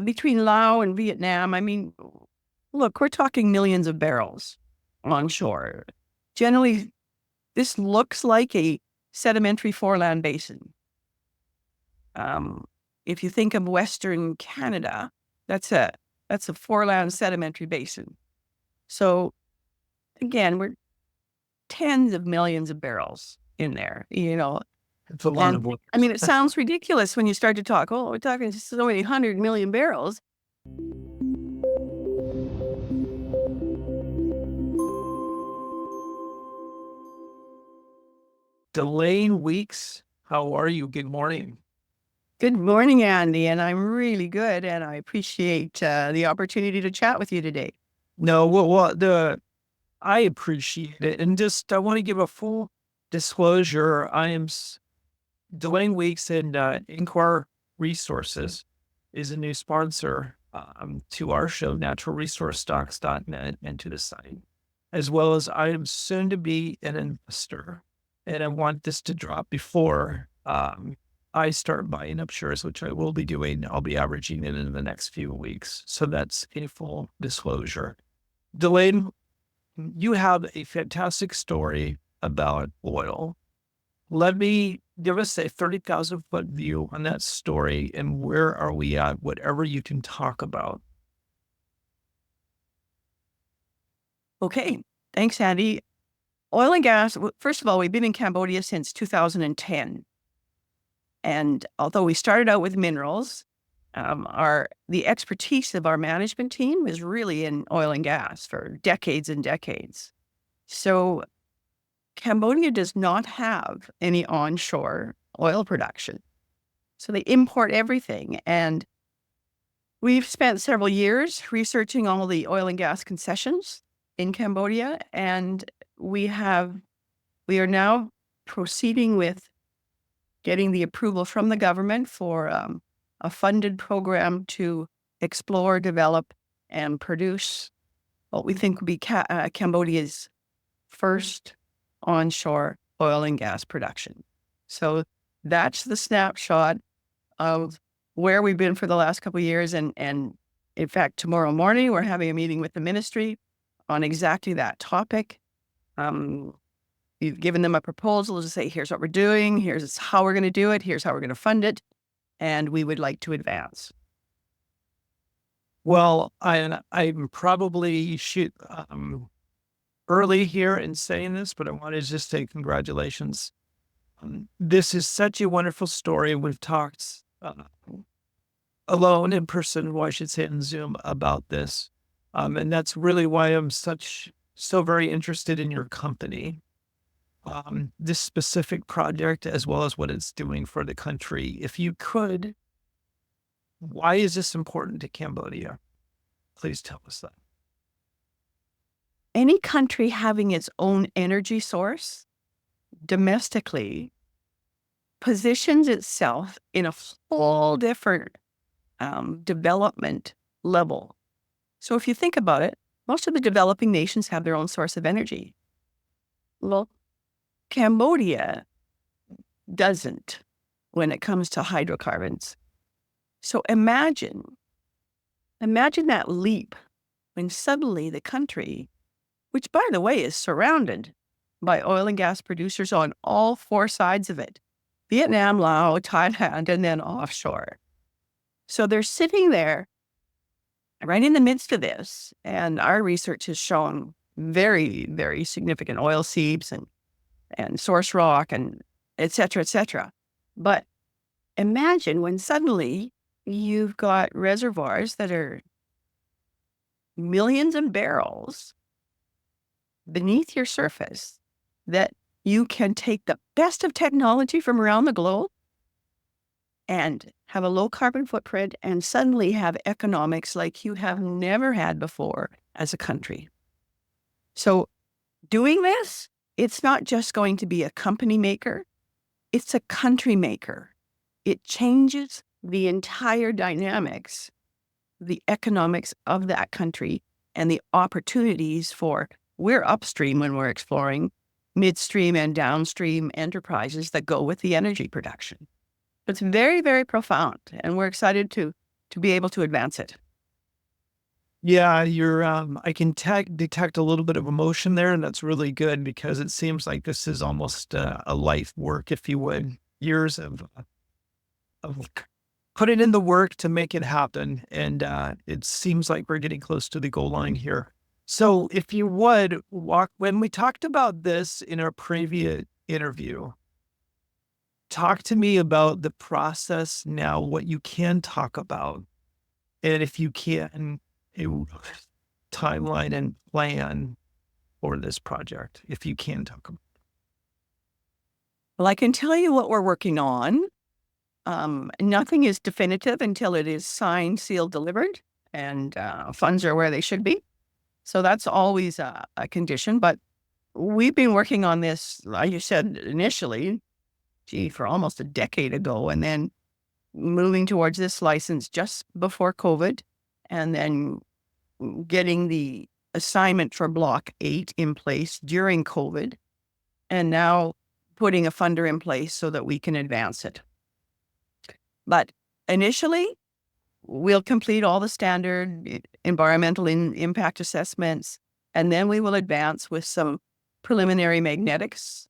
between Laos and Vietnam, I mean, look, we're talking millions of barrels onshore. Generally, this looks like a sedimentary foreland basin. If you think of Western Canada, that's a foreland sedimentary basin. So again, we're tens of millions of barrels in there, It's a lot of work. I mean, it sounds ridiculous when you start to talk, oh, we're talking so many 100 million barrels. Delayne Weeks, how are you? Good morning. Good morning, Andy, and I'm really good, and I appreciate the opportunity to chat with you today. No, I appreciate it. And just, I want to give a full disclosure. I am Delayne Weeks, and Angkor Resources is a new sponsor to our show, naturalresourcestocks.net, and to the site, as well as I am soon to be an investor. And I want this to drop before I start buying up shares, which I will be doing. I'll be averaging it in the next few weeks. So that's a full disclosure. Delaine, you have a fantastic story about oil. Let me give us a 30,000 foot view on that story and where are we at, whatever you can talk about. Okay, thanks, Andy. Oil and gas, first of all, we've been in Cambodia since 2010. And although we started out with minerals, the expertise of our management team is really in oil and gas for decades and decades. So Cambodia does not have any onshore oil production. So they import everything. And we've spent several years researching all the oil and gas concessions in Cambodia. And we are now proceeding with getting the approval from the government for a funded program to explore, develop, and produce what we think will be Cambodia's first onshore oil and gas production. So that's the snapshot of where we've been for the last couple of years. And in fact, tomorrow morning, we're having a meeting with the ministry on exactly that topic. We've given them a proposal to say, here's what we're doing, here's how we're going to do it, here's how we're going to fund it, and we would like to advance. Well, I'm probably early here in saying this, but I want to just say congratulations. This is such a wonderful story. We've talked alone in person, or I should say on Zoom, about this. And that's really why I'm so very interested in your company. This specific project, as well as what it's doing for the country. If you could, why is this important to Cambodia? Please tell us that. Any country having its own energy source domestically positions itself in a whole different development level. So if you think about it, most of the developing nations have their own source of energy. Well, Cambodia doesn't when it comes to hydrocarbons. So imagine that leap when suddenly the country, which by the way is surrounded by oil and gas producers on all four sides of it, Vietnam, Laos, Thailand, and then offshore. So they're sitting there right in the midst of this. And our research has shown very, very significant oil seeps and source rock and et cetera, et cetera. But imagine when suddenly you've got reservoirs that are millions of barrels beneath your surface that you can take the best of technology from around the globe and have a low carbon footprint and suddenly have economics like you have never had before as a country. So doing this, it's not just going to be a company maker, it's a country maker. It changes the entire dynamics, the economics of that country and the opportunities we're upstream when we're exploring midstream and downstream enterprises that go with the energy production. It's very, very profound. And we're excited to to be able to advance it. Yeah, I can detect a little bit of emotion there, and that's really good because it seems like this is almost a life work, if you would. Years of put it in the work to make it happen. And it seems like we're getting close to the goal line here. So if you would when we talked about this in our previous interview, talk to me about the process now, what you can talk about. And if you can, a timeline and plan for this project, if you can talk about. Well, I can tell you what we're working on. Nothing is definitive until it is signed, sealed, delivered, and funds are where they should be. So that's always a condition. But we've been working on this, like you said, initially, for almost a decade ago, and then moving towards this license just before COVID, and then getting the assignment for Block 8 in place during COVID, and now putting a funder in place so that we can advance it. But initially, we'll complete all the standard environmental impact assessments, and then we will advance with some preliminary magnetics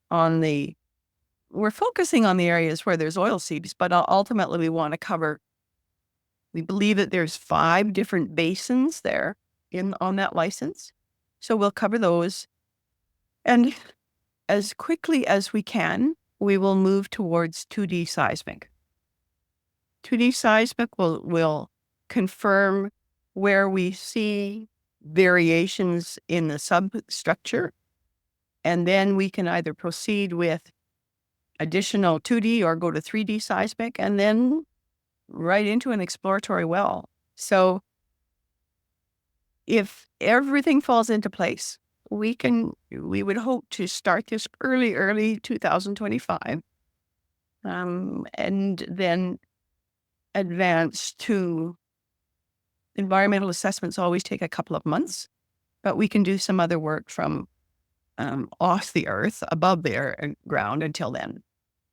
we're focusing on the areas where there's oil seeps, but ultimately we want to cover, we believe that there's 5 different basins there on that license. So we'll cover those. And as quickly as we can, we will move towards 2D seismic. 2D seismic will confirm where we see variations in the substructure, and then we can either proceed with additional 2D or go to 3D seismic, and then right into an exploratory well. So if everything falls into place, we would hope to start this early 2025, and then advance to environmental assessments. Always take a couple of months, but we can do some other work from off the earth, above the ground until then.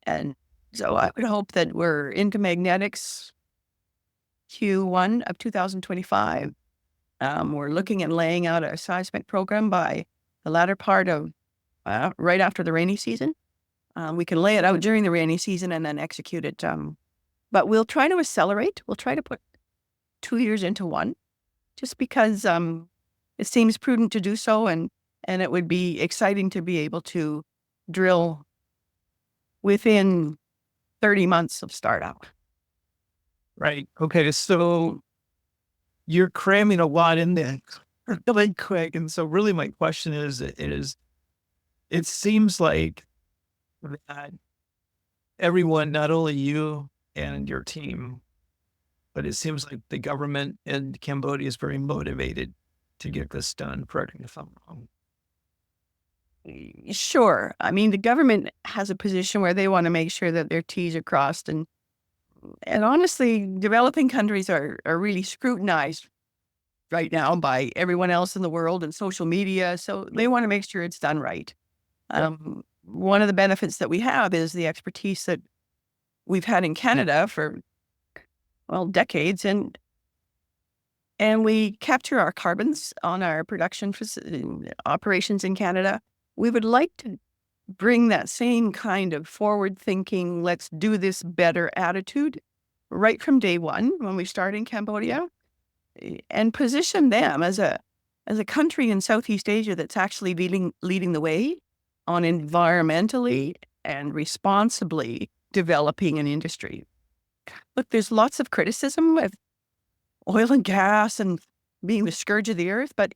And so I would hope that we're into magnetics Q1 of 2025. We're looking at laying out a seismic program by the latter part of right after the rainy season. We can lay it out during the rainy season and then execute it. But we'll try to accelerate. We'll try to put 2 years into one, just because it seems prudent to do so, and it would be exciting to be able to drill within 30 months of startup. Right. Okay. So you're cramming a lot in there really quick. And so really my question is, it seems like that everyone, not only you and your team, but it seems like the government in Cambodia is very motivated to get this done. Correct me if I'm wrong. Sure. I mean, the government has a position where they want to make sure that their T's are crossed. And honestly, developing countries are really scrutinized right now by everyone else in the world and social media. So they want to make sure it's done right. One of the benefits that we have is the expertise that we've had in Canada for, decades. And we capture our carbons on our production operations in Canada. We would like to bring that same kind of forward-thinking, let's do this better attitude right from day one when we start in Cambodia, and position them as a country in Southeast Asia that's actually leading the way on environmentally and responsibly developing an industry. Look, there's lots of criticism of oil and gas and being the scourge of the earth, but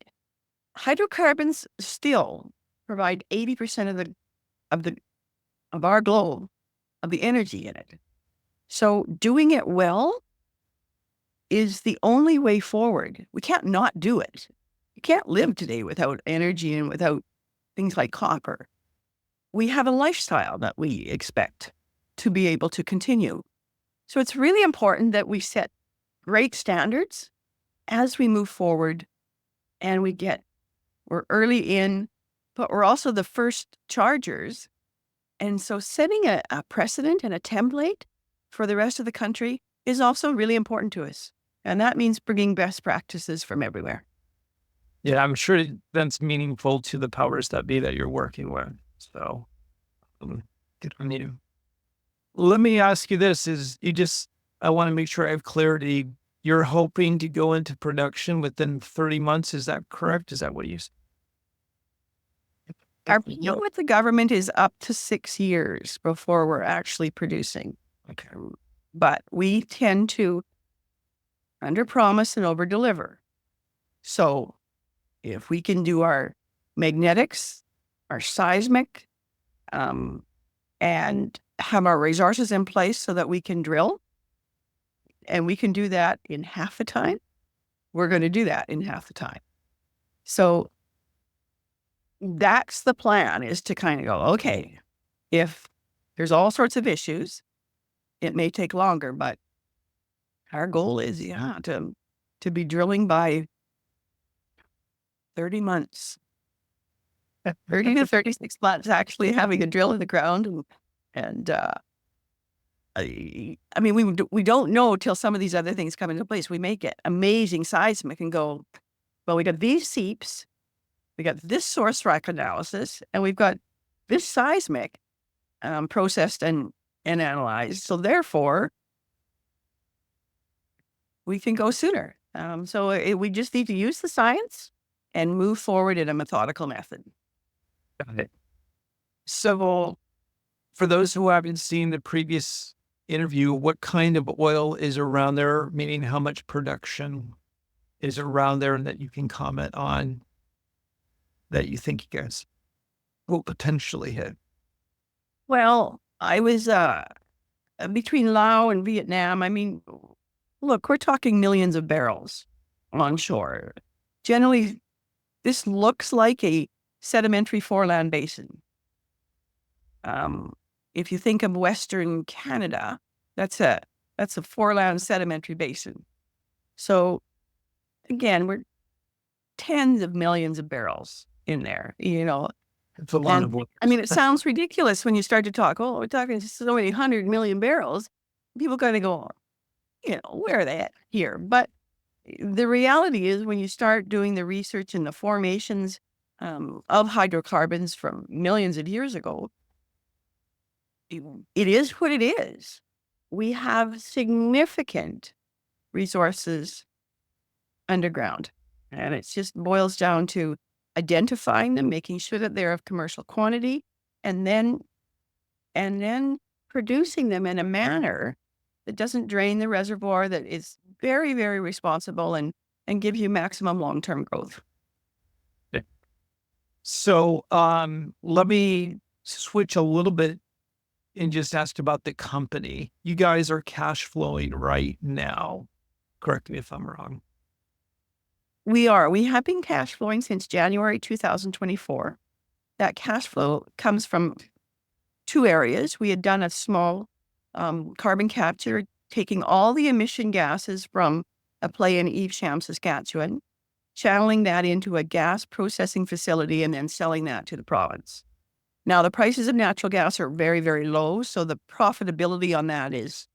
hydrocarbons still provide 80% of our globe, of the energy in it. So doing it well is the only way forward. We can't not do it. You can't live today without energy and without things like copper. We have a lifestyle that we expect to be able to continue. So it's really important that we set great standards as we move forward, and we're early in, but we're also the first chargers. And so setting a precedent and a template for the rest of the country is also really important to us. And that means bringing best practices from everywhere. Yeah, I'm sure that's meaningful to the powers that be that you're working with. So, good on you. Let me ask you this: I want to make sure I have clarity. You're hoping to go into production within 30 months. Is that correct? Is that what you said? Our deal with the government is up to 6 years before we're actually producing. Okay. But we tend to under promise and over deliver. So if we can do our magnetics, our seismic, and have our resources in place so that we can drill, and we can do that in half the time, we're going to do that in half the time. So that's the plan, is to kind of go, okay, if there's all sorts of issues, it may take longer, but our goal is, to be drilling by 30 months, 30 to 36 months, actually having a drill in the ground. And I mean, we don't know till some of these other things come into place. We may get amazing seismic and go, well, we got these seeps, we got this source rock analysis, and we've got this seismic processed and analyzed. So therefore, we can go sooner. We just need to use the science and move forward in a methodical method. Got it. So, for those who haven't seen the previous interview, what kind of oil is around there? Meaning, how much production is around there, and that you can comment on that you think you guys will potentially hit? Well, I was between Laos and Vietnam. I mean, look, we're talking millions of barrels onshore. Generally, this looks like a sedimentary foreland basin. If you think of Western Canada, that's a foreland sedimentary basin. So again, we're tens of millions of barrels in there, It's a lot of oil. I mean, it sounds ridiculous when you start to talk, we're talking so many 100 million barrels. People kind of go, where are they at here? But the reality is, when you start doing the research in the formations of hydrocarbons from millions of years ago, it is what it is. We have significant resources underground, and it just boils down to identifying them, making sure that they're of commercial quantity, and then producing them in a manner that doesn't drain the reservoir, that is very, very responsible and gives you maximum long-term growth. So, let me switch a little bit and just ask about the company. You guys are cash flowing right now. Correct me if I'm wrong. We are. We have been cash flowing since January 2024. That cash flow comes from two areas. We had done a small carbon capture, taking all the emission gases from a play in Evesham, Saskatchewan, channeling that into a gas processing facility, and then selling that to the province. Now, the prices of natural gas are very, very low, so the profitability on that is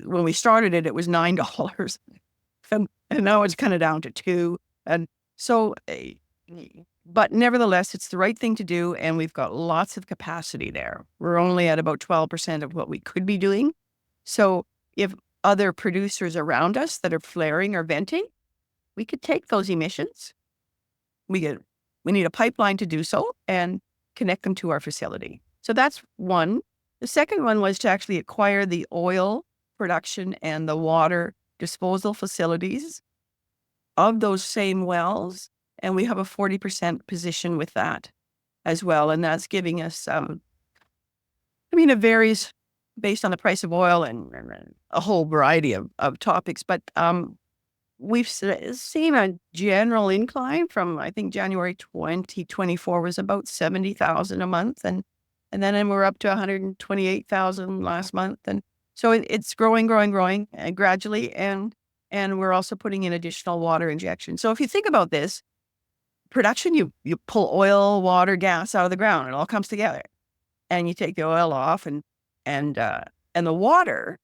when we started it was $9, and now it's kind of down to $2. And so, but nevertheless, it's the right thing to do, and we've got lots of capacity there. We're only at about 12% of what we could be doing. So if other producers around us that are flaring or venting, we could take those emissions. We need a pipeline to do so and connect them to our facility. So that's one. The second one was to actually acquire the oil production and the water disposal facilities of those same wells. And we have a 40% position with that as well. And that's giving us, it varies based on the price of oil and a whole variety of topics. But we've seen a general incline from, I think, January 2024 was about 70,000 a month. And then we're up to 128,000 last month. And so it's growing gradually. And we're also putting in additional water injection. So if you think about this, production, you pull oil, water, gas out of the ground. It all comes together. And you take the oil off, and the water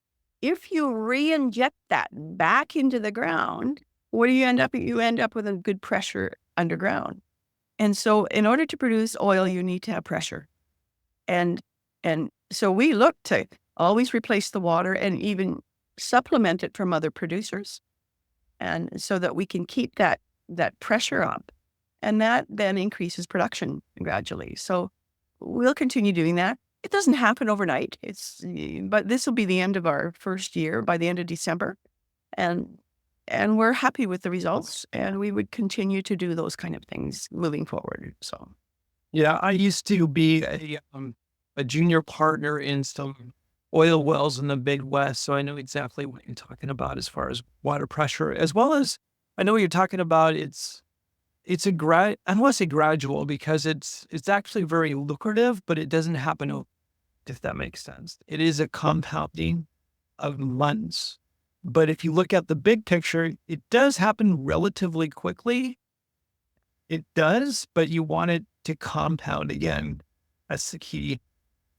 if you re-inject that back into the ground, what do you end up? You end up with a good pressure underground. And so in order to produce oil, you need to have pressure. And so we look to always replace the water and even supplement it from other producers, and so that we can keep that pressure up. And that then increases production gradually. So we'll continue doing that. It doesn't happen overnight. But this will be the end of our first year by the end of December. And we're happy with the results, and we would continue to do those kind of things moving forward. So, Yeah, I used to be a junior partner in some oil wells in the Midwest, so I know exactly what you're talking about as far as water pressure, as well as I know what you're talking about. It's I don't want to say gradual, because it's actually very lucrative, but it doesn't happen, if that makes sense. It is a compounding of months. But if you look at the big picture, it does happen relatively quickly. It does, but you want it to compound again. That's the key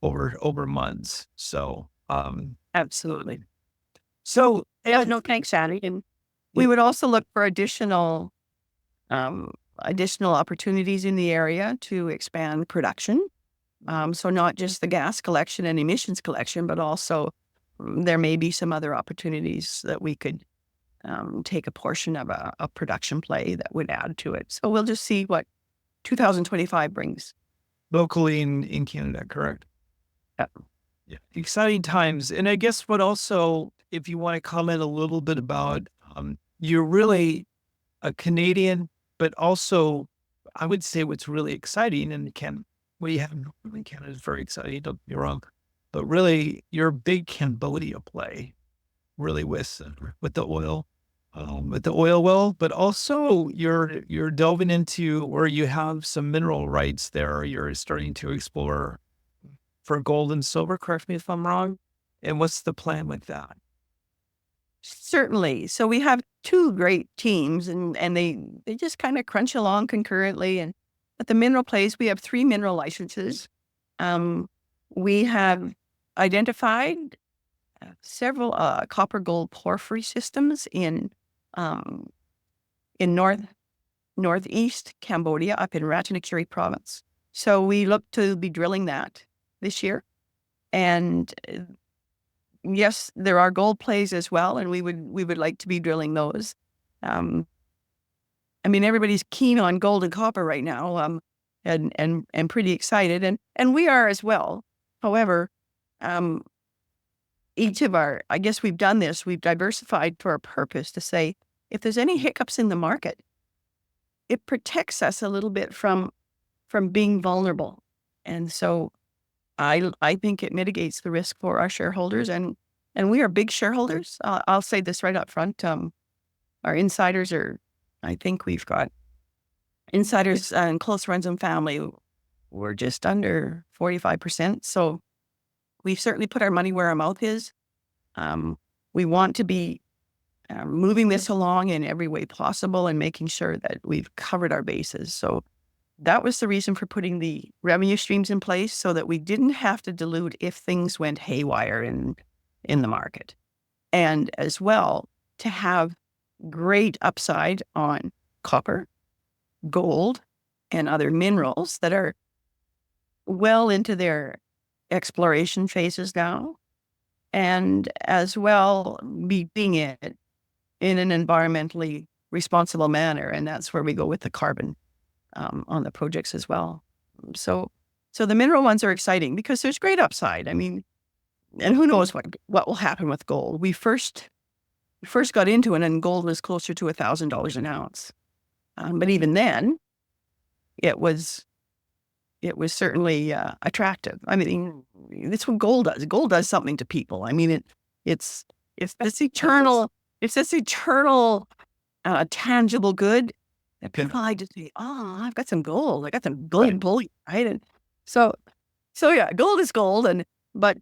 over months. So, absolutely. so Yeah, no, thanks, Annie. And we would also look for additional opportunities in the area to expand production. So not just the gas collection and emissions collection, but also there may be some other opportunities that we could take a portion of a production play that would add to it. So we'll just see what 2025 brings. locally in Canada, correct? Yeah. Yeah, exciting times. And I guess what also, if you want to comment a little bit about, you're really a Canadian, but also I would say what's really exciting what you have in Canada is very exciting, don't get me wrong, but really you're a big Cambodia play, really with the oil well, but also you're delving into where you have some mineral rights there. You're starting to explore for gold and silver. Correct me if I'm wrong. And what's the plan with that? Certainly. So we have two great teams, and they just kind of crunch along concurrently. And at the mineral plays, we have 3 mineral licenses. We have identified several copper gold porphyry systems in northeast Cambodia, up in Ratanakiri province. So we look to be drilling that this year. And yes, there are gold plays as well, and we would like to be drilling those. I mean, everybody's keen on gold and copper right now, and pretty excited, and we are as well. However, each of I guess we've done this. We've diversified for a purpose to say, if there's any hiccups in the market, it protects us a little bit from being vulnerable. And so I think it mitigates the risk for our shareholders, and we are big shareholders. I'll say this right up front. Our insiders I think we've got insiders and close friends and family. We're just under 45%. So we've certainly put our money where our mouth is. We want to be moving this along in every way possible and making sure that we've covered our bases. So that was the reason for putting the revenue streams in place, so that we didn't have to dilute if things went haywire in the market. And as well, to have great upside on copper, gold, and other minerals that are well into their exploration phases now, and as well being it in an environmentally responsible manner. And that's where we go with the carbon on the projects as well. So the mineral ones are exciting because there's great upside. I mean, and who knows what will happen with gold. We first got into it, and gold was closer to $1,000 an ounce. But even then, it was certainly attractive. I mean, that's what gold does. Gold does something to people. I mean, it's this eternal, tangible good that people like to say, "Oh, I've got some gold. I got some gold bullion." Right? And so yeah, gold is gold, but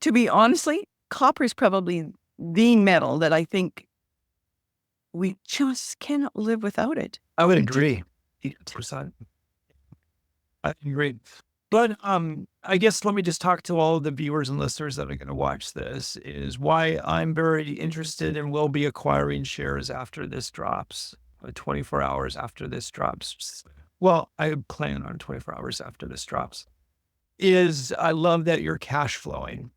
to be honestly, copper is probably the metal that I think we just cannot live without it. I would agree. 100%. I agree. But I guess let me just talk to all of the viewers and listeners that are going to watch this is why I'm very interested and will be acquiring shares after this drops, 24 hours after this drops. Well, I plan on 24 hours after this drops. Is I love that you're cash flowing.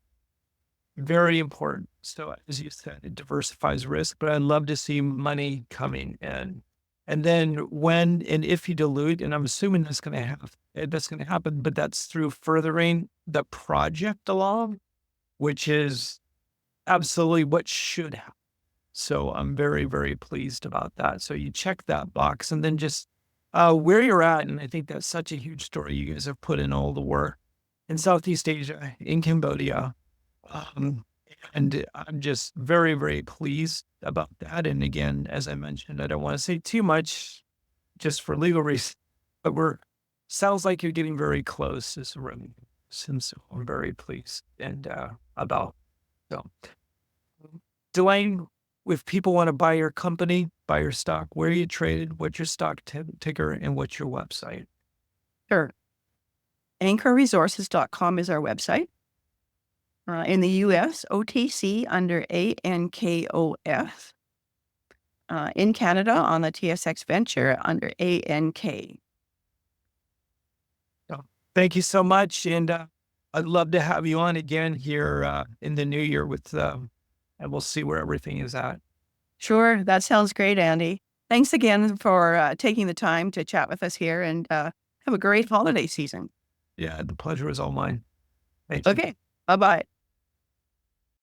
Very important. So as you said, it diversifies risk, but I'd love to see money coming in. And then when and if you dilute, and I'm assuming that's going to happen, but that's through furthering the project along, which is absolutely what should happen. So I'm very, very pleased about that. So you check that box and then just where you're at. And I think that's such a huge story. You guys have put in all the work in Southeast Asia, in Cambodia. And I'm just very, very pleased about that. And again, as I mentioned, I don't want to say too much just for legal reasons, but sounds like you're getting very close as a revenue. And so I'm very pleased and about. So, Delaine, if people want to buy your company, buy your stock, where are you traded, what's your stock ticker, and what's your website? Sure. AnkorResources.com is our website. In the U.S., OTC under ANKOF. In Canada, on the TSX Venture under ANK. Thank you so much. And I'd love to have you on again here in the new year and we'll see where everything is at. Sure. That sounds great, Andy. Thanks again for taking the time to chat with us here, and have a great holiday season. Yeah, the pleasure is all mine. Thank you. Okay. Bye-bye.